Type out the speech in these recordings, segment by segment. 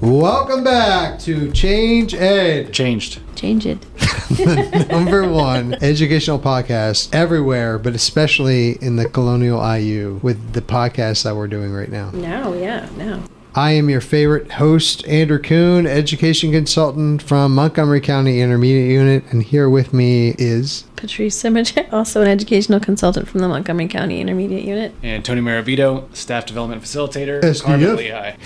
Welcome back to Change Ed. Change it. The number one educational podcast everywhere, but especially in the Colonial IU with the podcast that we're doing right now. No. I am your favorite host, Andrew Kuhn, education consultant from Montgomery County Intermediate Unit, and here with me is Patrice Simicek, also an educational consultant from the Montgomery County Intermediate Unit. And Tony Maravito, Staff Development Facilitator, SDF. Lehigh.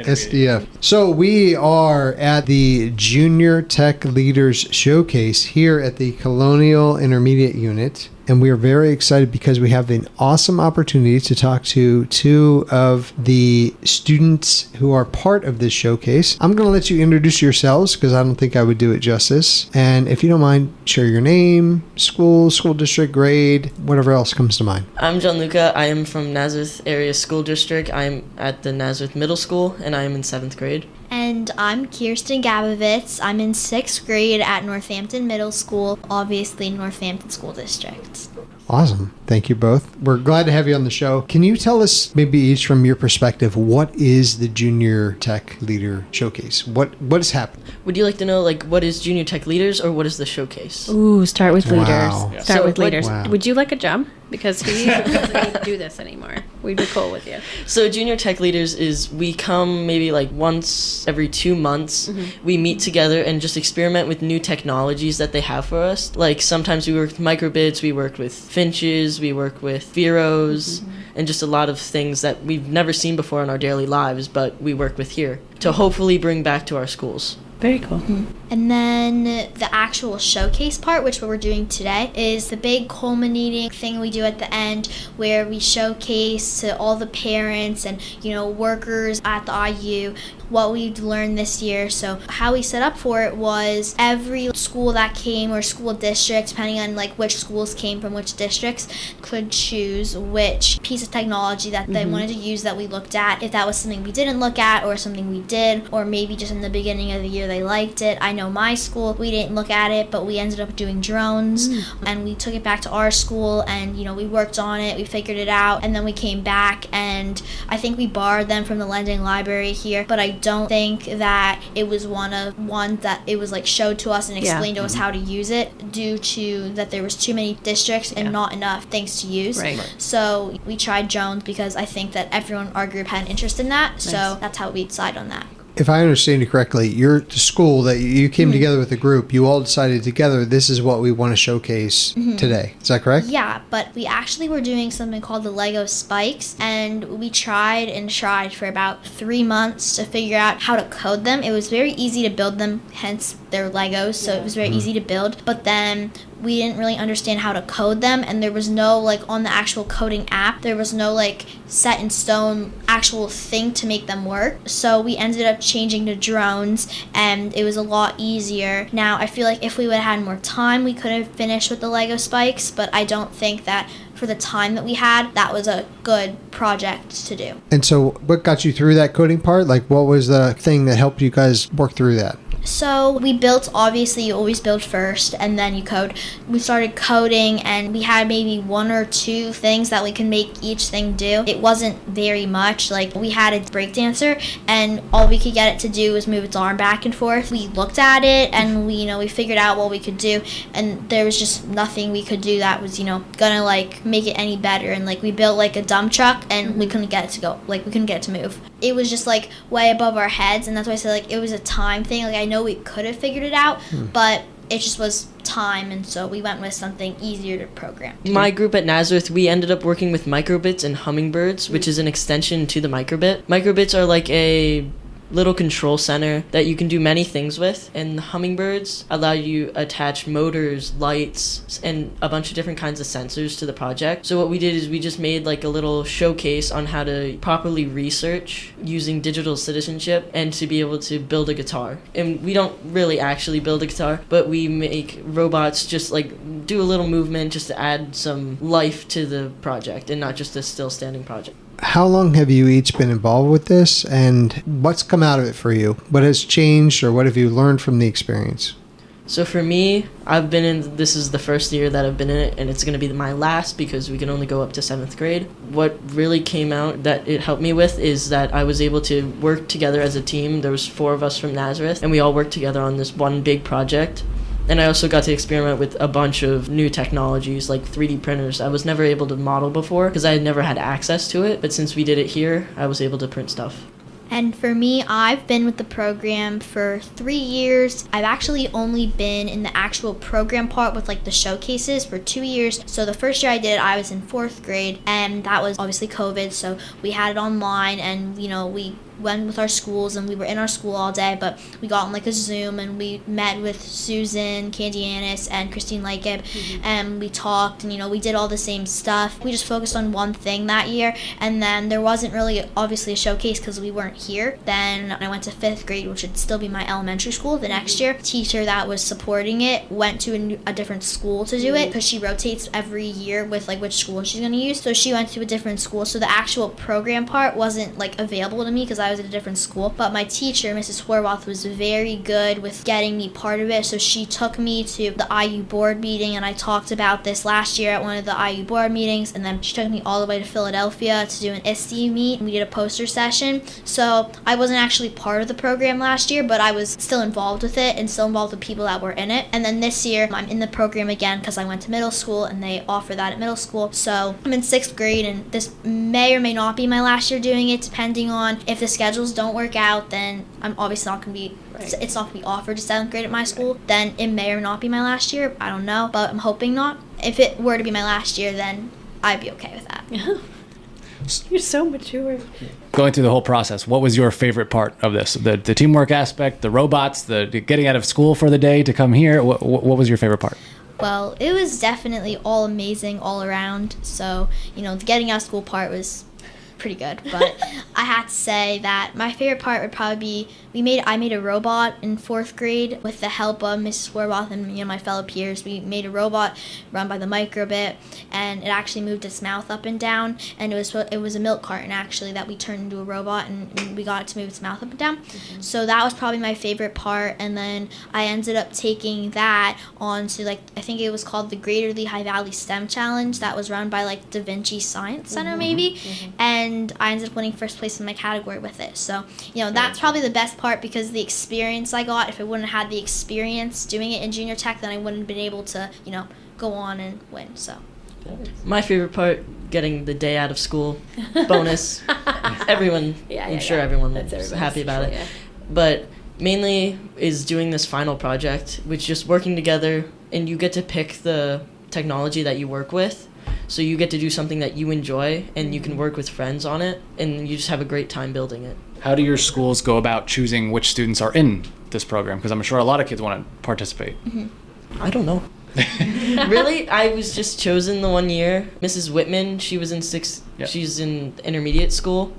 SDF. So we are at the Junior Tech Leaders Showcase here at the Colonial Intermediate Unit. And we are very excited because we have an awesome opportunity to talk to two of the students who are part of this showcase. I'm going to let you introduce yourselves because I don't think I would do it justice. And if you don't mind, share your name, school district, grade, whatever else comes to mind. I'm Gianluca. I am from Nazareth Area School District. I'm at the Nazareth Middle School, and I am in 7th grade. And I'm Kirsten Gabovitz. I'm in 6th grade at Northampton Middle School, obviously Northampton School District. Awesome. Thank you both. We're glad to have you on the show. Can you tell us, maybe each from your perspective, what is the Junior Tech Leader Showcase? What has happened? Would you like to know, what is Junior Tech Leaders, or what is the showcase? Ooh, start with leaders. Wow. Start So with leaders. Wow. Would you like a jump? Because he doesn't need to do this anymore. We'd be cool with you. So Junior Tech Leaders is we come maybe once every 2 months. Mm-hmm. We meet together and just experiment with new technologies that they have for us. Sometimes we work with microbits, we work with finches, we work with Veros, and just a lot of things that we've never seen before in our daily lives, but we work with here to hopefully bring back to our schools. Very cool. And then the actual showcase part, which what we're doing today, is the big culminating thing we do at the end where we showcase to all the parents and, workers at the IU what we've learned this year. So how we set up for it was every school that came or school district, depending on which schools came from which districts, could choose which piece of technology that they wanted to use that we looked at. If that was something we didn't look at or something we did, or maybe just in the beginning of the year they liked it. I know my school, we didn't look at it, but we ended up doing drones and we took it back to our school and, we worked on it, we figured it out, and then we came back and I think we borrowed them from the lending library here, but I don't think that it was one that it was showed to us and explained to us how to use it due to that there was too many districts and not enough things to use. Right. So we tried drones because I think that everyone, our group, had an interest in that. Nice. So that's how we decided on that. If I understand you correctly, you're the school that you came together with a group. You all decided together, this is what we want to showcase today. Is that correct? Yeah, but we actually were doing something called the Lego Spikes, and we tried for about 3 months to figure out how to code them. It was very easy to build them, hence they're Legos, so it was very easy to build. But then we didn't really understand how to code them, and there was no on the actual coding app, there was no set in stone actual thing to make them work. So we ended up changing to drones, and it was a lot easier. Now I feel if we would have had more time, we could have finished with the Lego Spikes, but I don't think that for the time that we had, that was a good project to do. And so what got you through that coding part? What was the thing that helped you guys work through that? So we built, obviously you always build first and then you code. We started coding and we had maybe 1 or 2 things that we could make each thing do. It wasn't very much. We had a breakdancer and all we could get it to do was move its arm back and forth. We looked at it and we figured out what we could do, and there was just nothing we could do that was gonna make it any better. And we built a dump truck and we couldn't get it to go, we couldn't get it to move. It was just way above our heads, and that's why I said it was a time thing. I know we could have figured it out, but it just was time, and so we went with something easier to program. My group at Nazareth, we ended up working with microbits and hummingbirds, which is an extension to the microbit. Microbits are a little control center that you can do many things with, and the hummingbirds allow you to attach motors, lights, and a bunch of different kinds of sensors to the project. So what we did is we just made a little showcase on how to properly research using digital citizenship and to be able to build a guitar. And we don't really actually build a guitar, but we make robots just do a little movement just to add some life to the project and not just a still standing project. How long have you each been involved with this, and what's come out of it for you? What has changed, or what have you learned from the experience? So for me, this is the first year that I've been in it, and it's going to be my last because we can only go up to 7th grade. What really came out that it helped me with is that I was able to work together as a team. There was 4 of us from Nazareth, and we all worked together on this one big project. And I also got to experiment with a bunch of new technologies like 3D printers. I was never able to model before because I had never had access to it, but since we did it here, I was able to print stuff. And for me, I've been with the program for 3 years. I've actually only been in the actual program part with like the showcases for 2 years. So the first year I did, I was in 4th grade, and that was obviously COVID. So we had it online, and we went with our schools, and we were in our school all day, but we got on like a Zoom, and we met with Susan, Candy Annis, and Christine Lightgib, and we talked, and we did all the same stuff. We just focused on one thing that year, and then there wasn't really obviously a showcase because we weren't here. Then I went to 5th grade, which would still be my elementary school the next year. The teacher that was supporting it went to a different school to do it because she rotates every year with like which school she's going to use. So she went to a different school, so the actual program part wasn't like available to me because I was at a different school. But my teacher, Mrs. Horwath, was very good with getting me part of it. So she took me to the IU board meeting, and I talked about this last year at one of the IU board meetings, and then she took me all the way to Philadelphia to do an ISTE meet, and we did a poster session. So I wasn't actually part of the program last year, but I was still involved with it and still involved with people that were in it. And then this year I'm in the program again because I went to middle school, and they offer that at middle school. So I'm in 6th grade, and this may or may not be my last year doing it, depending on if the schedules don't work out. Then I'm obviously not going to be it's not going to be offered to 7th grade at my school. Then it may or not be my last year. I don't know, but I'm hoping not. If it were to be my last year, then I'd be okay with that. You're so mature. Going through the whole process, what was your favorite part of this? The teamwork aspect, the robots, the getting out of school for the day to come here? What was your favorite part? Well, it was definitely all amazing all around. So, the getting out of school part was pretty good, but I had to say that my favorite part would probably be I made a robot in 4th grade with the help of Mrs. Warboth and my fellow peers. We made a robot run by the microbit, and it actually moved its mouth up and down, and it was a milk carton actually that we turned into a robot, and we got it to move its mouth up and down. So that was probably my favorite part. And then I ended up taking that on to I think it was called the Greater Lehigh Valley STEM Challenge that was run by Da Vinci Science Center maybe, and I ended up winning 1st place in my category with it. So that's probably the best part because the experience I got. If I wouldn't have had the experience doing it in junior tech, then I wouldn't have been able to go on and win. So my favorite part, getting the day out of school bonus. Everyone, I'm sure everyone was happy about it. But mainly is doing this final project, which just working together, and you get to pick the technology that you work with. So you get to do something that you enjoy, and you can work with friends on it, and you just have a great time building it. How do your schools go about choosing which students are in this program? Because I'm sure a lot of kids want to participate. I don't know. Really? I was just chosen the one year. Mrs. Whitman, she was in 6th. Yep. She's in intermediate school.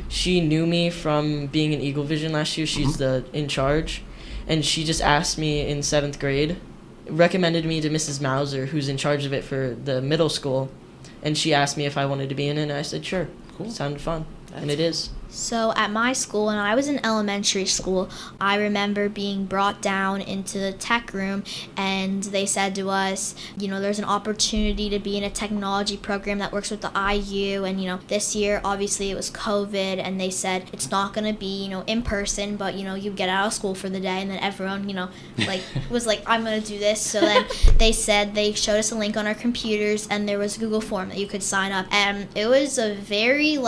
She knew me from being in Eagle Vision last year. She's in charge. And she just asked me in 7th grade, recommended me to Mrs. Mauser, who's in charge of it for the middle school, and she asked me if I wanted to be in it, and I said sure. Cool. Sounded fun. And it is. So at my school, when I was in elementary school, I remember being brought down into the tech room, and they said to us, there's an opportunity to be in a technology program that works with the IU, and this year obviously it was COVID, and they said it's not going to be in person, but you get out of school for the day. And then everyone was like, I'm going to do this. So then they showed us a link on our computers, and there was a Google form that you could sign up, and it was a very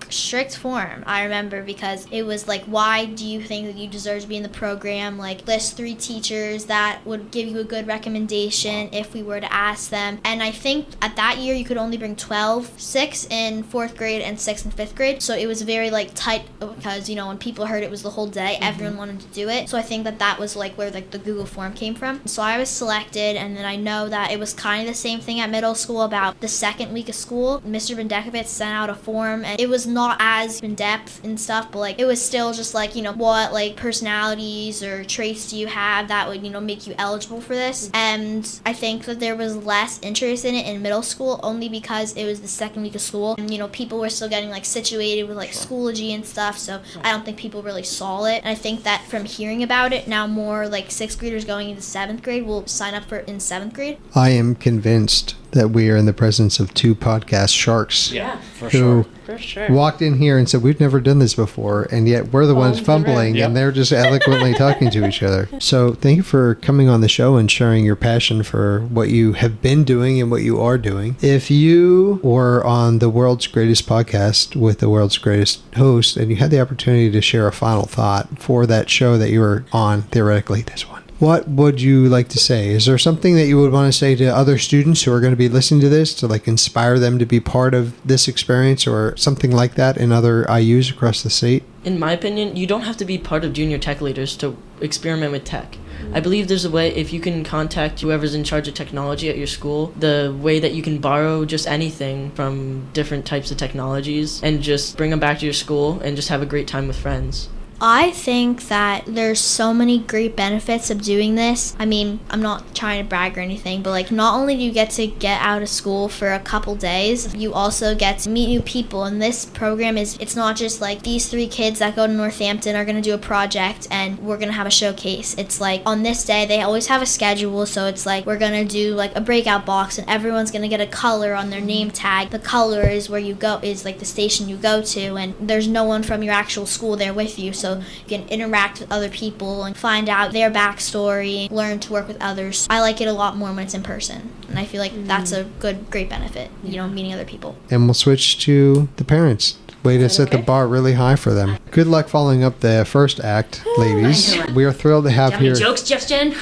strict form, I remember, because it was why do you think that you deserve to be in the program? List 3 teachers that would give you a good recommendation if we were to ask them. And I think at that year you could only bring 12, 6 in 4th grade and 6 in 5th grade. So it was very tight because when people heard it was the whole day, everyone wanted to do it. So I think that was where the Google form came from. So I was selected, and then I know that it was kind of the same thing at middle school. About the 2nd week of school, Mr. Bendekovitz sent out a form, and it was not not as in depth and stuff, but like it was still just like, what like personalities or traits do you have that would, make you eligible for this. And I think that there was less interest in it in middle school only because it was the second week of school, and people were still getting like situated with like Schoology and stuff, so I don't think people really saw it. And I think that from hearing about it now, more like 6th graders going into 7th grade will sign up for it in 7th grade. I am convinced that we are in the presence of two podcast sharks. Yeah, for who sure. For sure. walked in here and said, we've never done this before, and yet we're the ones fumbling, Yep. and they're just eloquently talking to each other. So thank you for coming on the show and sharing your passion for what you have been doing and what you are doing. If you were on the world's greatest podcast with the world's greatest host, and you had the opportunity to share a final thought for that show that you were on, theoretically this one, what would you like to say? Is there something that you would want to say to other students who are going to be listening to this to like inspire them to be part of this experience or something like that in other IUs across the state? In my opinion, you don't have to be part of Junior Tech Leaders to experiment with tech. I believe there's a way, if you can contact whoever's in charge of technology at your school, the way that you can borrow just anything from different types of technologies and just bring them back to your school and just have a great time with friends. I think that there's so many great benefits of doing this. I mean, I'm not trying to brag or anything, but like not only do you get to get out of school for a couple days, you also get to meet new people. And this program it's not just like these 3 kids that go to Northampton are going to do a project and we're going to have a showcase. It's like on this day, they always have a schedule. So it's like we're going to do like a breakout box and everyone's going to get a color on their name tag. The color is where you go, is like the station you go to, and there's no one from your actual school there with you. So you can interact with other people and find out their backstory, learn to work with others. I like it a lot more when it's in person, and I feel like that's a great benefit, meeting other people. And we'll switch to the parents. Way to set the bar really high for them. Good luck following up the first act, ladies. We are thrilled to have Do you here. have any jokes, Jeff Jen?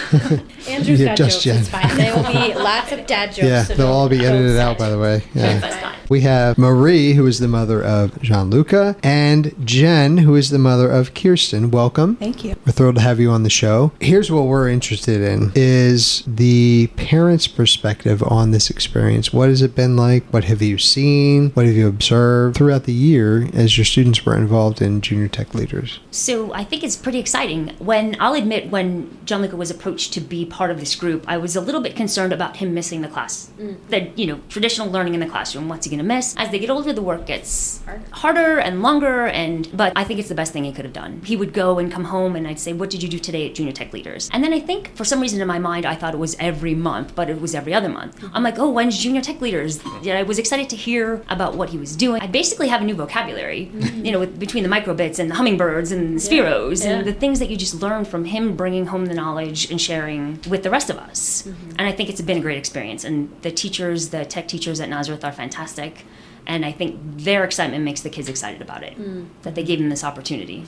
Andrew's Yeah, got just jokes. It's Jen. fine. There will be lots of dad jokes. Yeah, so they'll all be don't edited set. out, by the way. Yeah. That's fine. We have Marie, who is the mother of Gianluca, and Jen, who is the mother of Kirsten. Welcome. Thank you. We're thrilled to have you on the show. Here's what we're interested in is the parents' perspective on this experience. What has it been like? What have you seen? What have you observed throughout the year as your students were involved in Junior Tech Leaders? So I think it's pretty exciting. I'll admit, when Gianluca was approached to be part of this group, I was a little bit concerned about him missing the class. The traditional learning in the classroom. What's he going to miss? As they get older, the work gets harder and longer. But I think it's the best thing he could have done. He would go and come home, and I'd say, "What did you do today at Junior Tech Leaders?" And then I think for some reason in my mind, I thought it was every month, but it was every other month. I'm like, "Oh, when's Junior Tech Leaders?" Yeah, I was excited to hear about what he was doing. I basically have a new vocabulary, between the microbits and the hummingbirds and the spheros and the things that you just learn from him bringing home the knowledge and sharing with the rest of us. And I think it's been a great experience. And the teachers, the tech teachers at Nazareth are fantastic. And I think their excitement makes the kids excited about it, that they gave them this opportunity.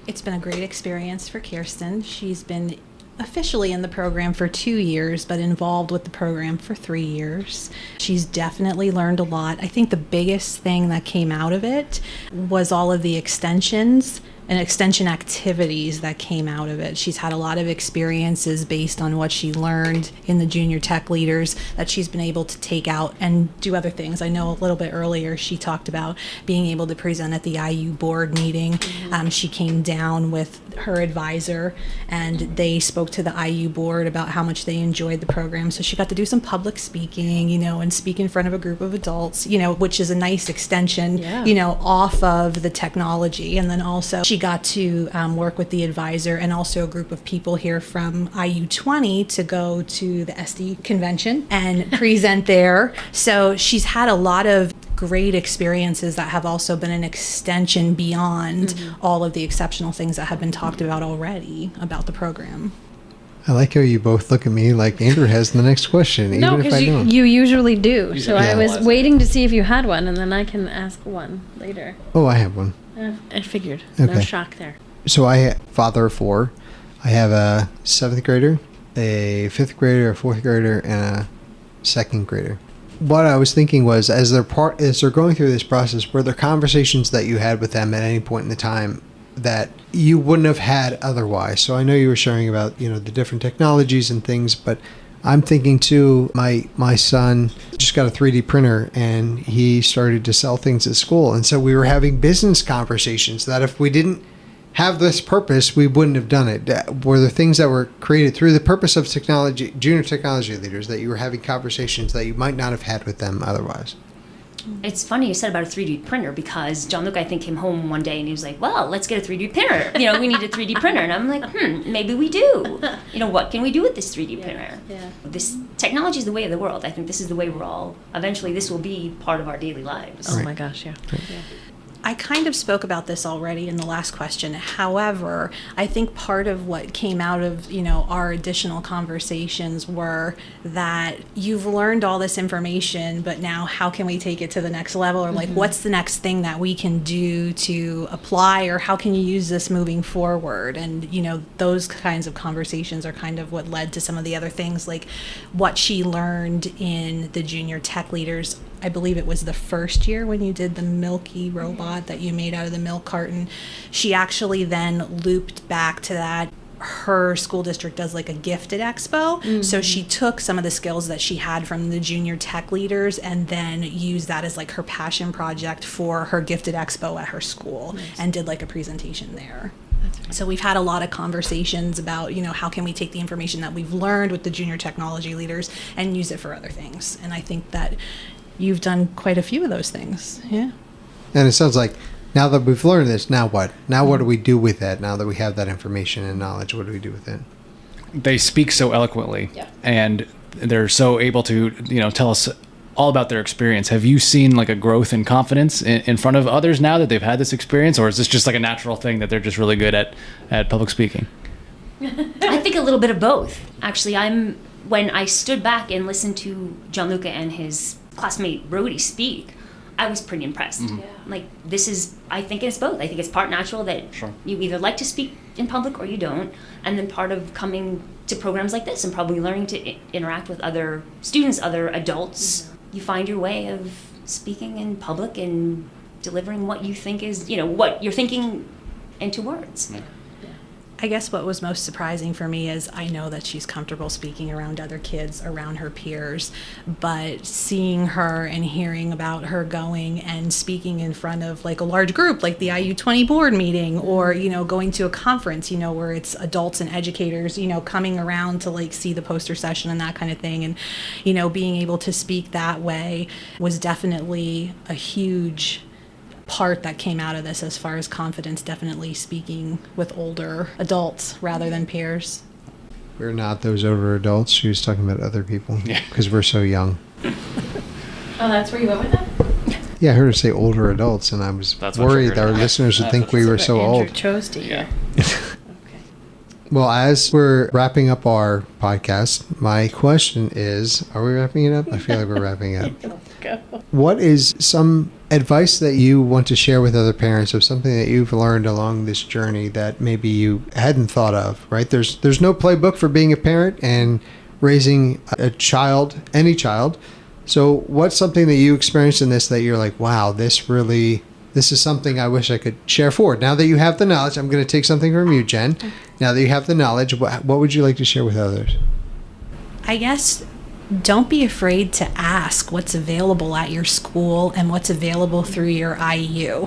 It's been a great experience for Kirsten. She's been officially in the program for 2 years, but involved with the program for 3 years. She's definitely learned a lot. I think the biggest thing that came out of it was all of the extensions and extension activities that came out of it. She's had a lot of experiences based on what she learned in the Junior Tech Leaders that she's been able to take out and do other things. I know a little bit earlier she talked about being able to present at the IU board meeting. She came down with her advisor and they spoke to the IU board about how much they enjoyed the program. So she got to do some public speaking, and speak in front of a group of adults, which is a nice extension, off of the technology. And then also she got to work with the advisor and also a group of people here from IU20 to go to the SD convention and present there. So she's had a lot of great experiences that have also been an extension beyond all of the exceptional things that have been talked about already about the program. I like how you both look at me like Andrew has the next question, No, even if I because don't. you usually do. So I was analyze it. waiting to see if you had one, and then I can ask one later. Oh, I have one. I figured. No Okay. shock there. So father of 4. I have a 7th grader, a 5th grader, a 4th grader, and a 2nd grader. What I was thinking was, as they're going through this process, were there conversations that you had with them at any point in the time that you wouldn't have had otherwise? So I know you were sharing about, the different technologies and things, but I'm thinking too, my son just got a 3D printer and he started to sell things at school. And so we were having business conversations that if we didn't have this purpose, we wouldn't have done it. Were there things that were created through the purpose of technology, junior technology leaders, that you were having conversations that you might not have had with them otherwise? It's funny you said about a 3D printer, because John Luke, I think, came home one day and he was like, well, let's get a 3D printer. We need a 3D printer. And I'm like, maybe we do. What can we do with this 3D printer? Yeah. This technology is the way of the world. I think this is the way eventually this will be part of our daily lives. Oh my gosh, yeah. I kind of spoke about this already in the last question. However, I think part of what came out of, our additional conversations were that you've learned all this information, but now how can we take it to the next level? Or like, what's the next thing that we can do to apply, or how can you use this moving forward? And, those kinds of conversations are kind of what led to some of the other things, like what she learned in the junior tech leaders. I believe it was the first year when you did the Milky robot that you made out of the milk carton. She actually then looped back to that. Her school district does like a gifted expo. So she took some of the skills that she had from the junior tech leaders and then used that as like her passion project for her gifted expo at her school. Nice. And did like a presentation there. So we've had a lot of conversations about, how can we take the information that we've learned with the junior technology leaders and use it for other things. And I think that you've done quite a few of those things. Yeah. And it sounds like now that we've learned this, now what? Now what do we do with that? Now that we have that information and knowledge, what do we do with it? They speak so eloquently, and they're so able to, tell us all about their experience. Have you seen like a growth in confidence in front of others now that they've had this experience, or is this just like a natural thing that they're just really good at public speaking? I think a little bit of both. Actually, when I stood back and listened to Gianluca and his classmate Brody speak, I was pretty impressed. Mm-hmm. Like, I think it's both. I think it's part natural that you either like to speak in public or you don't, and then part of coming to programs like this and probably learning to interact with other students, other adults, you find your way of speaking in public and delivering what you think is, what you're thinking into words. Yeah. I guess what was most surprising for me is I know that she's comfortable speaking around other kids, around her peers, but seeing her and hearing about her going and speaking in front of like a large group, like the IU20 board meeting, or, going to a conference, where it's adults and educators, coming around to like see the poster session and that kind of thing. And, being able to speak that way was definitely a huge part that came out of this as far as confidence, definitely speaking with older adults rather than peers. We're not those older adults. She was talking about other people because we're so young. Oh, that's where you went with that? Yeah, I heard her say older adults, and I was worried that our listeners would think we were so Andrew old. chose to hear. Well, as we're wrapping up our podcast, my question is, are we wrapping it up? I feel like we're wrapping it up. Go. What is some advice that you want to share with other parents of something that you've learned along this journey that maybe you hadn't thought of, right? There's no playbook for being a parent and raising a child, any child. So what's something that you experienced in this that you're like, wow, this is something I wish I could share forward. Now that you have the knowledge, I'm going to take something from you, Jen. Now that you have the knowledge, what would you like to share with others? I guess don't be afraid to ask what's available at your school and what's available through your IU.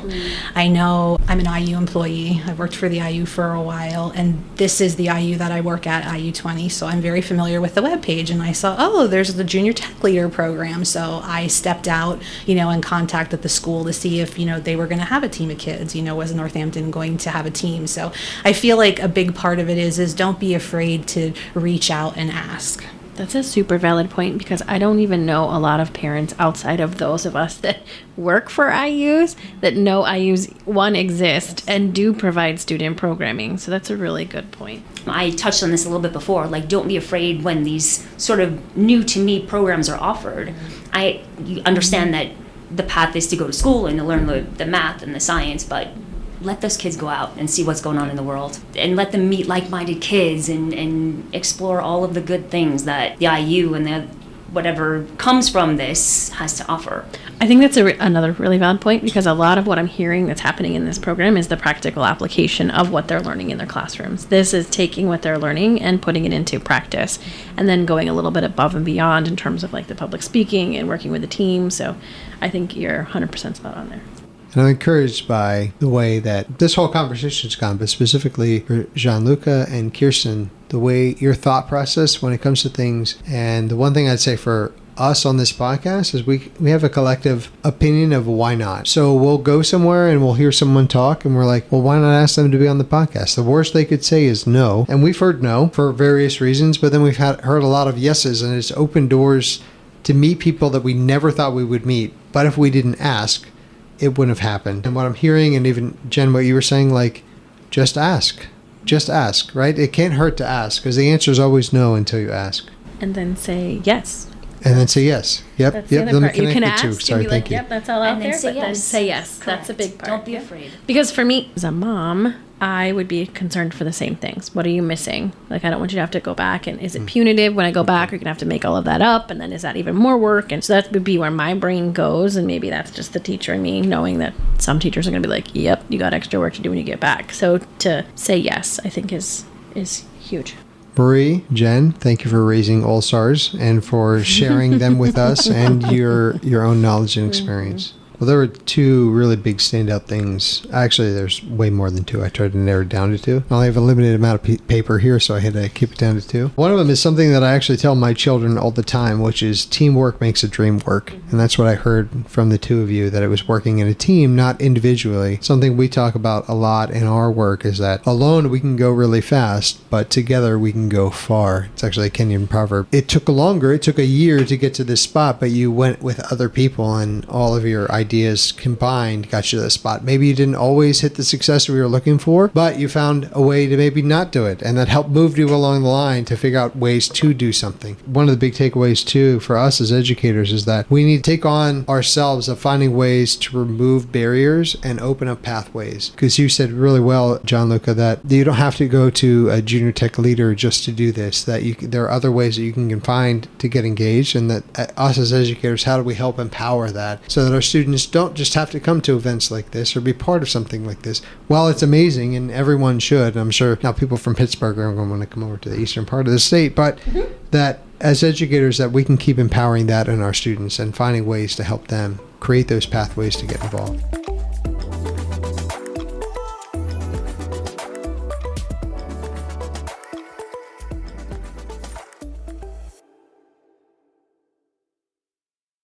I know I'm an IU employee. I've worked for the IU for a while, and this is the IU that I work at, IU20, so I'm very familiar with the webpage, and I saw, there's the Junior Tech Leader program, so I stepped out, and contacted the school to see if, they were going to have a team of kids, was Northampton going to have a team? So I feel like a big part of it is don't be afraid to reach out and ask. That's a super valid point, because I don't even know a lot of parents outside of those of us that work for IUs that know IUs, one, exist and do provide student programming. So that's a really good point. I touched on this a little bit before, like don't be afraid when these sort of new to me programs are offered. You understand that the path is to go to school and to learn the math and the science, but let those kids go out and see what's going on in the world, and let them meet like-minded kids and explore all of the good things that the IU and whatever comes from this has to offer. I think that's another really valid point, because a lot of what I'm hearing that's happening in this program is the practical application of what they're learning in their classrooms. This is taking what they're learning and putting it into practice, and then going a little bit above and beyond in terms of like the public speaking and working with the team. So I think you're 100% spot on there. And I'm encouraged by the way that this whole conversation's gone, but specifically for Gianluca and Kirsten, the way your thought process when it comes to things. And the one thing I'd say for us on this podcast is we have a collective opinion of why not. So we'll go somewhere and we'll hear someone talk and we're like, well, why not ask them to be on the podcast? The worst they could say is no. And we've heard no for various reasons, but then we've heard a lot of yeses, and it's opened doors to meet people that we never thought we would meet. But if we didn't ask, it wouldn't have happened. And what I'm hearing, and even Jen, what you were saying, like, just ask, right? It can't hurt to ask, because the answer is always no until you ask. And then say yes. And then say yes. Yep. That's the other part. You can ask and be like, yep, that's all out And then there. say But then yes. say yes. Correct. That's a big part. Don't be afraid. Because for me, as a mom, I would be concerned for the same things. What are you missing? Like, I don't want you to have to go back. And is it punitive when I go back? Or you're going to have to make all of that up. And then is that even more work? And so that would be where my brain goes. And maybe that's just the teacher in me, knowing that some teachers are going to be like, yep, you got extra work to do when you get back. So to say yes, I think is huge. Marie, Jen, thank you for raising all stars and for sharing them with us and your own knowledge and experience. Well, there were two really big standout things. Actually, there's way more than two. I tried to narrow it down to two. I only have a limited amount of paper here, so I had to keep it down to two. One of them is something that I actually tell my children all the time, which is teamwork makes a dream work. And that's what I heard from the two of you, that it was working in a team, not individually. Something we talk about a lot in our work is that alone we can go really fast, but together we can go far. It's actually a Kenyan proverb. It took longer. It took a year to get to this spot, but you went with other people, and all of your ideas combined got you to the spot. Maybe you didn't always hit the success we were looking for, but you found a way to maybe not do it, and that helped move you along the line to figure out ways to do something. One of the big takeaways too for us as educators is that we need to take on ourselves of finding ways to remove barriers and open up pathways. Because you said really well, Gianluca, that you don't have to go to a junior tech leader just to do this, that there are other ways that you can find to get engaged, and that us as educators, how do we help empower that so that our students don't just have to come to events like this or be part of something like this. While it's amazing and everyone should, and I'm sure now people from Pittsburgh are going to want to come over to the eastern part of the state, but that as educators that we can keep empowering that in our students and finding ways to help them create those pathways to get involved.